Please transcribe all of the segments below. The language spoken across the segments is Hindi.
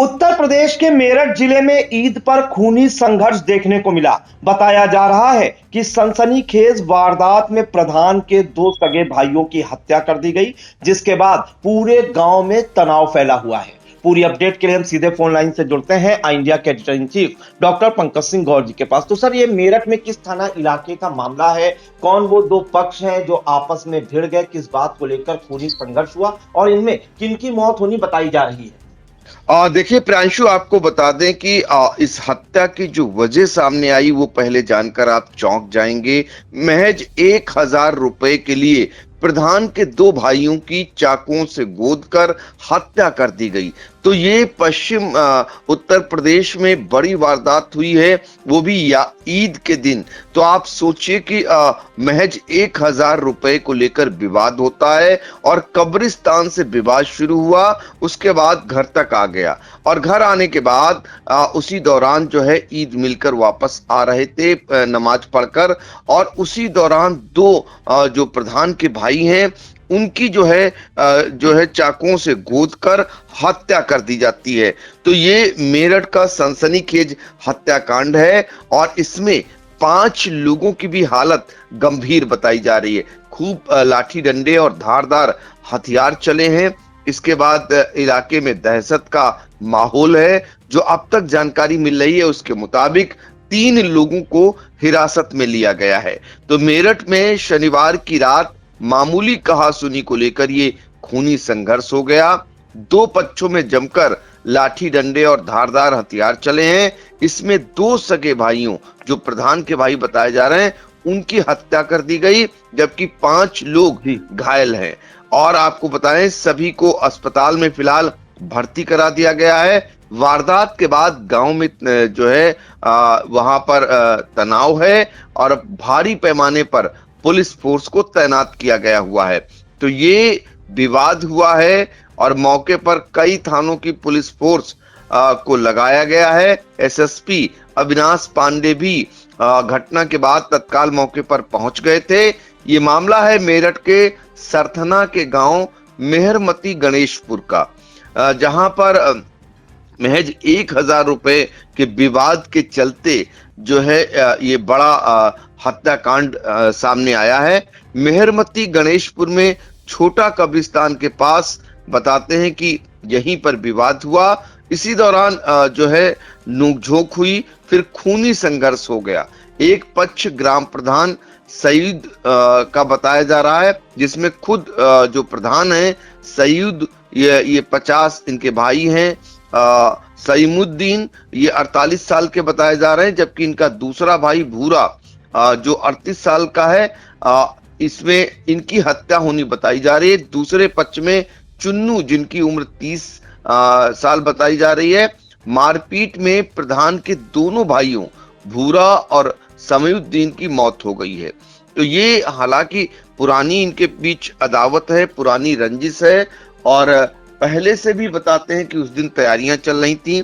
उत्तर प्रदेश के मेरठ जिले में ईद पर खूनी संघर्ष देखने को मिला। बताया जा रहा है कि सनसनीखेज वारदात में प्रधान के दो सगे भाइयों की हत्या कर दी गई, जिसके बाद पूरे गांव में तनाव फैला हुआ है। पूरी अपडेट के लिए हम सीधे फोन लाइन से जुड़ते हैं इंडिया के editor in chief doctor Pankaj Singh Gaur ji के पास। तो सर, ये मेरठ में किस थाना इलाके का मामला है? कौन वो दो पक्ष हैं जो आपस में भिड़ गए? किस बात को लेकर खूनी संघर्ष हुआ और इनमें किनकी मौत होनी बताई जा रही है? देखिए प्रियांशु, आपको बता दें कि इस हत्या की जो वजह सामने आई वो पहले जानकर आप चौंक जाएंगे। महज 1,000 रुपए के लिए प्रधान के दो भाइयों की चाकुओं से गोदकर हत्या कर दी गई। तो ये पश्चिम उत्तर प्रदेश में बड़ी वारदात हुई है, वो भी ईद के दिन। तो आप सोचिए कि महज 1,000 रुपए को लेकर विवाद होता है और कब्रिस्तान से विवाद शुरू हुआ, उसके बाद घर तक आ गया और घर आने के बाद उसी दौरान जो है ईद मिलकर वापस आ रहे थे नमाज पढ़कर, और उसी दौरान दो जो प्रधान के भाई हैं उनकी जो है चाकुओं से गोदकर हत्या कर दी जाती है। तो ये मेरठ का सनसनीखेज हत्याकांड है और इसमें 5 लोगों की भी हालत गंभीर बताई जा रही है। खूब लाठी डंडे और धारदार हथियार चले हैं। इसके बाद इलाके में दहशत का माहौल है। जो अब तक जानकारी मिल रही है उसके मुताबिक 3 लोगों को हिरासत में लिया गया है। तो मेरठ में शनिवार की रात मामूली कहासुनी को लेकर ये खूनी संघर्ष हो गया। दो पक्षों में जमकर लाठी डंडे और धारदार हथियार चले हैं। इसमें 2 सगे भाइयों, जो प्रधान के भाई बताए जा रहे हैं, उनकी हत्या कर दी गई, जबकि 5 लोग घायल हैं। और आपको बताएं, सभी को अस्पताल में फिलहाल भर्ती करा दिया गया है। वारदात के बाद गांव में जो है वहां पर तनाव है और भारी पैमाने पर पुलिस फोर्स को तैनात किया गया हुआ है। तो ये विवाद हुआ है और मौके पर कई थानों की पुलिस फोर्स को लगाया गया है। एसएसपी अविनाश पांडे भी घटना के बाद तत्काल मौके पर पहुंच गए थे। ये मामला है मेरठ के सरथना के गांव मेहरमती गणेशपुर का, जहां पर महज 1,000 रुपए के विवाद के चलते जो है ये बड़ा हत्याकांड सामने आया है। मेहरमती गणेशपुर में छोटा कब्रिस्तान के पास बताते हैं कि यहीं पर विवाद हुआ। इसी दौरान जो है नोकझोंक हुई, फिर खूनी संघर्ष हो गया। एक पक्ष ग्राम प्रधान सईद का बताया जा रहा है, जिसमें खुद जो प्रधान है सईद, ये 50 इनके भाई हैं। सईमुद्दीन ये 48 साल के बताए जा रहे हैं, जबकि इनका दूसरा भाई भूरा जो 38 साल का है, इसमें इनकी हत्या होनी बताई जा रही है। दूसरे पक्ष में चुन्नू, जिनकी उम्र 30 साल बताई जा रही है। मारपीट में प्रधान के दोनों भाइयों भूरा और समीउद्दीन की मौत हो गई है। तो ये हालांकि पुरानी इनके बीच अदावत है, पुरानी रंजिश है और पहले से भी बताते हैं कि उस दिन तैयारियां चल रही थी।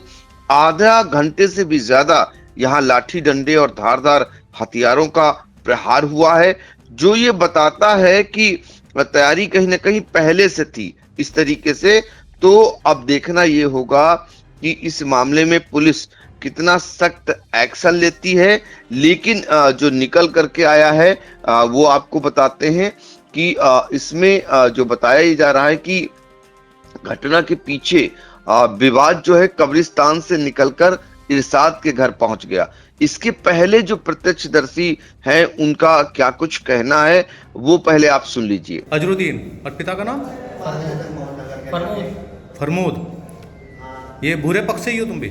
आधा घंटे से भी ज्यादा यहाँ लाठी डंडे और धारदार हथियारों का प्रहार हुआ है, जो ये बताता है कि तैयारी कहीं ना कहीं पहले से थी इस तरीके से। तो अब देखना ये होगा कि इस मामले में पुलिस कितना सख्त एक्शन लेती है। लेकिन जो निकल करके आया है वो आपको बताते हैं कि इसमें जो बताया जा रहा है कि घटना के पीछे विवाद जो है कब्रिस्तान से निकलकर इरशाद के घर पहुंच गया। इसके पहले जो प्रत्यक्षदर्शी हैं उनका क्या कुछ कहना है वो पहले आप सुन लीजिए। अजरुद्दीन और पिता का नाम फरमूद। ये भूरे पक्ष से ही हो तुम भी?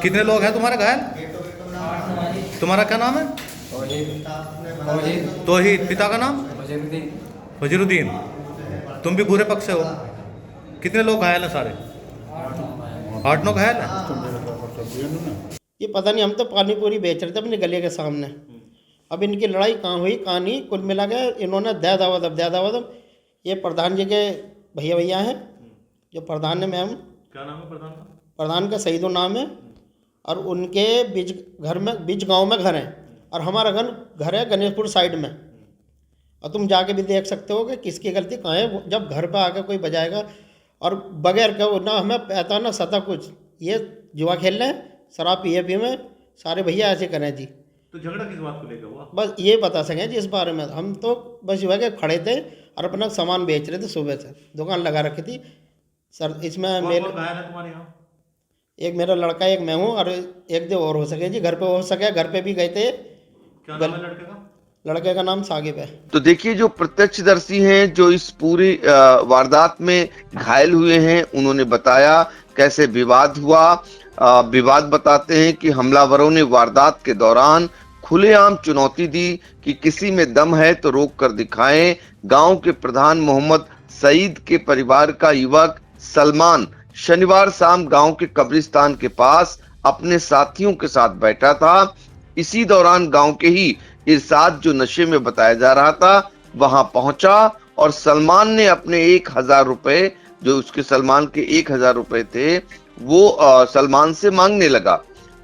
कितने लोग हैं तुम्हारे घायल? तुम्हारा क्या नाम है? तौहीद। पिता का नाम? फजरुद्दीन। तुम भी भूरे पक्ष से हो? कितने लोग घायल हैं? सारे 8-9 घायल हैं। ये पता नहीं, हम तो पानी पूरी बेच रहे थे अपने गले के सामने। अब इनकी लड़ाई कहाँ हुई कहाँ नहीं, कुल मिला के इन्होंने दे दावत। ये प्रधान जी के भैया हैं, जो प्रधान है। मैम क्या नाम है प्रधान का? प्रधान का सईदो नाम है और उनके बीच गांव में घर है और हमारा घर है गणेशपुर साइड में। और तुम जाके भी देख सकते हो कि किसकी गलती कहाँ है। जब घर पे आकर कोई बजाएगा और बगैर का ना हमें पता ना सता कुछ, ये जुआ खेल रहे हैं, शराब पिए में सारे भैया ऐसे करें जी। तो झगड़ा किस बात को लेकर हुआ? बस ये बता सकें जी इस बारे में। हम तो बस युवा के खड़े थे और अपना सामान बेच रहे थे, सुबह से दुकान लगा रखी थी सर। इसमें कौन मेरे कौन घायल है तुम्हारे यहाँ? एक मेरा लड़का, एक मैं हूँ और एक दो और हो सके जी। घर पे हो सके, घर पे भी गए थे। क्या नाम है लड़के का? लड़के का नाम सागिब है। तो देखिए, जो प्रत्यक्षदर्शी हैं जो इस पूरी वारदात में घायल हुए हैं, उन्होंने बताया कैसे विवाद हुआ। विवाद बताते हैं कि हमलावरों ने वारदात के दौरान खुलेआम चुनौती दी कि किसी में दम है तो रोक कर दिखाएं। गांव के प्रधान मोहम्मद सईद के परिवार का युवक सलमान शनिवार शाम गांव के कब्रिस्तान के पास अपने साथियों के साथ बैठा था। इसी दौरान गांव के ही इरशाद, जो नशे में बताया जा रहा था, वहां पहुंचा और सलमान ने अपने 1000 रुपए, जो उसके सलमान के 1000 रुपए थे, वो सलमान से मांगने लगा।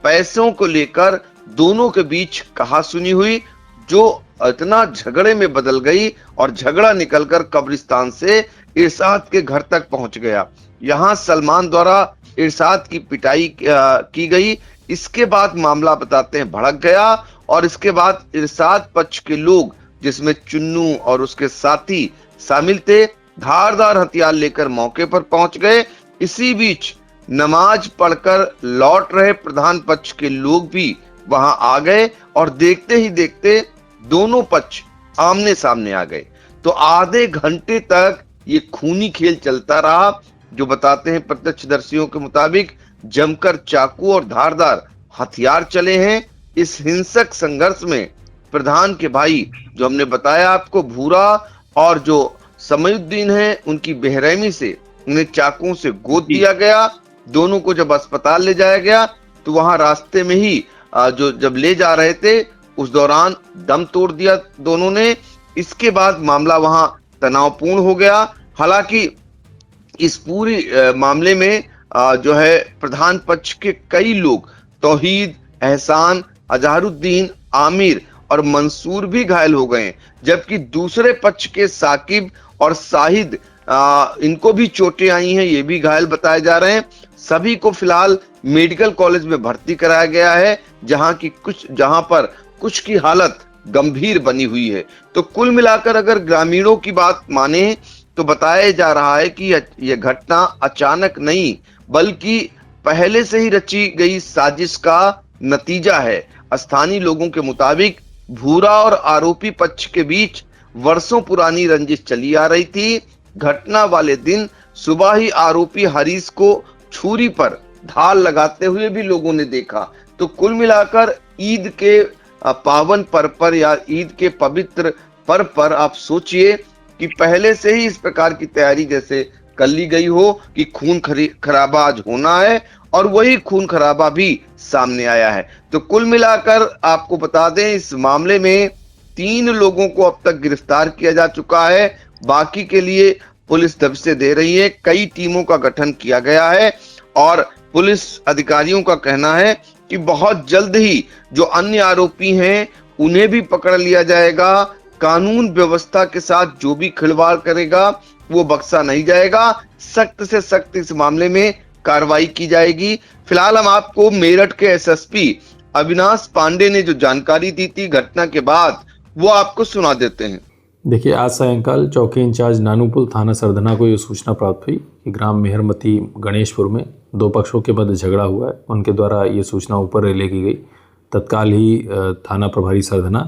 पैसों को लेकर दोनों के बीच कहासुनी हुई, जो इतना झगड़े में बदल गई और झगड़ा निकलकर कब्रिस्तान से इरशाद के घर तक पहुंच गया। यहां सलमान द्वारा इरशाद की पिटाई की गई। इसके बाद मामला बताते हैं भड़क गया और इसके बाद इरशाद पक्ष के लोग, जिसमें चुन्नू और उसके साथी शामिल थे, धारदार हथियार लेकर मौके पर पहुंच गए। इसी बीच नमाज पढ़कर लौट रहे प्रधान पक्ष के लोग भी वहां आ गए और देखते ही देखते दोनों पक्ष आमने सामने आ गए। तो आधे घंटे तक ये खूनी खेल चलता रहा। जो बताते हैं प्रत्यक्षदर्शियों के मुताबिक जमकर चाकू और धारदार हथियार चले हैं। इस हिंसक संघर्ष में प्रधान के भाई, जो हमने बताया आपको, भूरा और जो समयुद्दीन है, उनकी बेरहमी से उन्हें चाकुओं से गोद दिया गया। दोनों को जब अस्पताल ले जाया गया तो वहां रास्ते में ही जो जब ले जा रहे थे उस दौरान दम तोड़ दिया दोनों ने। इसके बाद मामला वहां तनावपूर्ण हो गया। हालांकि इस पूरी मामले में जो है प्रधान पक्ष के कई लोग, तौहीद, एहसान, अजहरुद्दीन, आमिर और मंसूर भी घायल हो गए, जबकि दूसरे पक्ष के साकिब और साहिद, इनको भी चोटें आई हैं, ये भी घायल बताए जा रहे हैं। सभी को फिलहाल मेडिकल कॉलेज में भर्ती कराया गया है, जहां पर कुछ की हालत गंभीर बनी हुई है। तो कुल मिलाकर अगर ग्रामीणों की बात माने तो बताया जा रहा है कि यह घटना अचानक नहीं, बल्कि पहले से ही रची गई साजिश का नतीजा है। स्थानीय लोगों के मुताबिक भूरा और आरोपी पक्ष के बीच वर्षों पुरानी रंजिश चली आ रही थी। घटना वाले दिन सुबह ही आरोपी हरीश को छुरी पर धार लगाते हुए भी लोगों ने देखा। तो कुल मिलाकर ईद के पावन पर्व पर या ईद के पवित्र पर्व पर आप सोचिए कि पहले से ही इस प्रकार की तैयारी जैसे कर ली गई हो कि खून खराबा आज होना है, और वही खून खराबा भी सामने आया है। तो कुल मिलाकर आपको बता दें, इस मामले में 3 लोगों को अब तक गिरफ्तार किया जा चुका है। बाकी के लिए पुलिस दबिशें दे रही है। कई टीमों का गठन किया गया है और पुलिस अधिकारियों का कहना है कि बहुत जल्द ही जो अन्य आरोपी हैं उन्हें भी पकड़ लिया जाएगा। कानून व्यवस्था के साथ जो भी खिलवाड़ करेगा वो बख्शा नहीं जाएगा। सख्त से सख्त इस मामले में कार्रवाई की जाएगी। फिलहाल हम आपको मेरठ के एसएसपी अविनाश पांडे ने जो जानकारी दी थी घटना के बाद, वो आपको सुना देते हैं। देखिए, आज सायंकाल चौकी इंचार्ज नानूपुल थाना सरधना को ये सूचना प्राप्त हुई कि ग्राम मेहरमती गणेशपुर में 2 पक्षों के मध्य झगड़ा हुआ है। उनके द्वारा ये सूचना ऊपर रिले की गई। तत्काल ही थाना प्रभारी सरधना,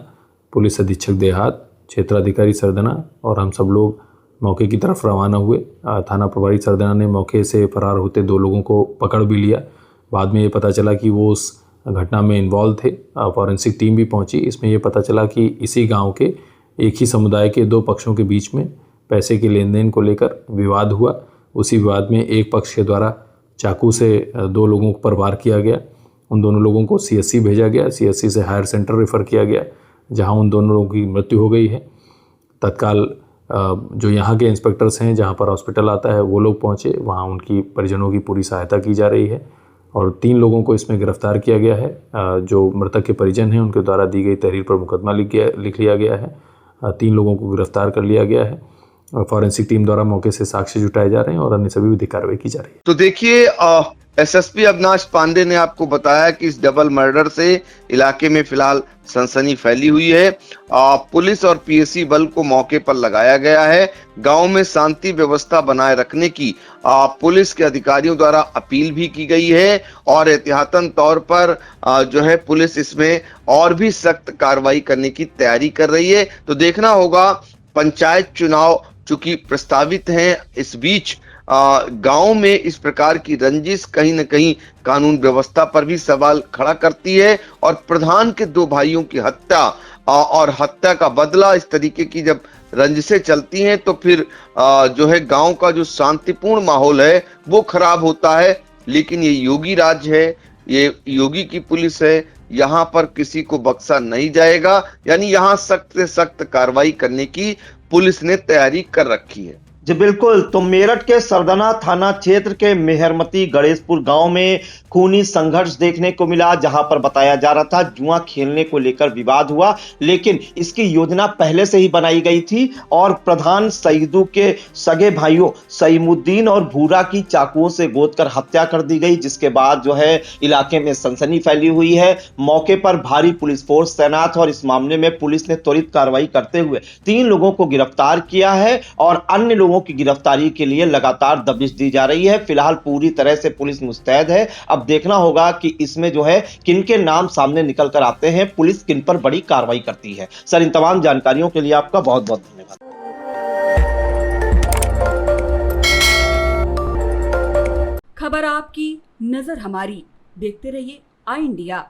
पुलिस अधीक्षक देहात, क्षेत्राधिकारी सरधना और हम सब लोग मौके की तरफ रवाना हुए। थाना प्रभारी सरधना ने मौके से फरार होते 2 लोगों को पकड़ भी लिया। बाद में ये पता चला कि वो उस घटना में इन्वॉल्व थे। फॉरेंसिक टीम भी पहुंची। इसमें ये पता चला कि इसी गांव के एक ही समुदाय के 2 पक्षों के बीच में पैसे के लेन देन को लेकर विवाद हुआ। उसी विवाद में एक पक्ष के द्वारा चाकू से 2 लोगों पर वार किया गया। उन दोनों लोगों को CSC भेजा गया। CSC से हायर सेंटर रेफ़र किया गया, जहां उन दोनों लोगों की मृत्यु हो गई है। तत्काल जो यहाँ के इंस्पेक्टर्स हैं, जहाँ पर हॉस्पिटल आता है, वो लोग पहुँचे। वहाँ उनकी परिजनों की पूरी सहायता की जा रही है और 3 लोगों को इसमें गिरफ्तार किया गया है। जो मृतक के परिजन हैं उनके द्वारा दी गई तहरीर पर मुकदमा लिख लिया गया है। 3 लोगों को गिरफ्तार कर लिया गया है। फॉरेंसिक टीम द्वारा मौके से साक्ष्य जुटाए जा रहे हैं और अन्य सभी विधिक कार्रवाई की जा रही है। तो देखिए, एसएसपी अविनाश पांडे ने आपको बताया कि इस डबल मर्डर से इलाके में फिलहाल सनसनी फैली हुई है। पुलिस और पीएसी बल को मौके पर लगाया गया है। गांव में शांति व्यवस्था बनाए रखने की पुलिस के अधिकारियों द्वारा अपील भी की गई है और एहतियातन तौर पर जो है पुलिस इसमें और भी सख्त कार्रवाई करने की तैयारी कर रही है। तो देखना होगा, पंचायत चुनाव चूंकि प्रस्तावित हैं, इस बीच गांव में इस प्रकार की रंजिश कहीं न कहीं कानून व्यवस्था पर भी सवाल खड़ा करती है और प्रधान के दो भाइयों की हत्या और हत्या का बदला, इस तरीके की जब रंजिशें चलती हैं तो फिर जो है गांव का जो शांतिपूर्ण माहौल है वो खराब होता है। लेकिन ये योगी राज है, ये योगी की पुलिस है, यहाँ पर किसी को बख्शा नहीं जाएगा। यानी यहाँ सख्त से सख्त कार्रवाई करने की पुलिस ने तैयारी कर रखी है। जी बिल्कुल। तो मेरठ के सरदना थाना क्षेत्र के मेहरमती गणेशपुर गांव में खूनी संघर्ष देखने को मिला, जहां पर बताया जा रहा था जुआ खेलने को लेकर विवाद हुआ, लेकिन इसकी योजना पहले से ही बनाई गई थी और प्रधान सईदू के सगे भाइयों सईमुद्दीन और भूरा की चाकुओं से गोदकर हत्या कर दी गई, जिसके बाद जो है इलाके में सनसनी फैली हुई है। मौके पर भारी पुलिस फोर्स तैनात है और इस मामले में पुलिस ने त्वरित कार्रवाई करते हुए 3 लोगों को गिरफ्तार किया है और अन्य लोगों की गिरफ्तारी के लिए लगातार दबिश दी जा रही है। फिलहाल पूरी तरह से पुलिस मुस्तैद है। अब देखना होगा कि इसमें जो है किनके नाम सामने निकल कर आते हैं, पुलिस किन पर बड़ी कार्रवाई करती है। सर, इन तमाम जानकारियों के लिए आपका बहुत बहुत धन्यवाद। खबर आपकी, नजर हमारी। देखते रहिए आई इंडिया।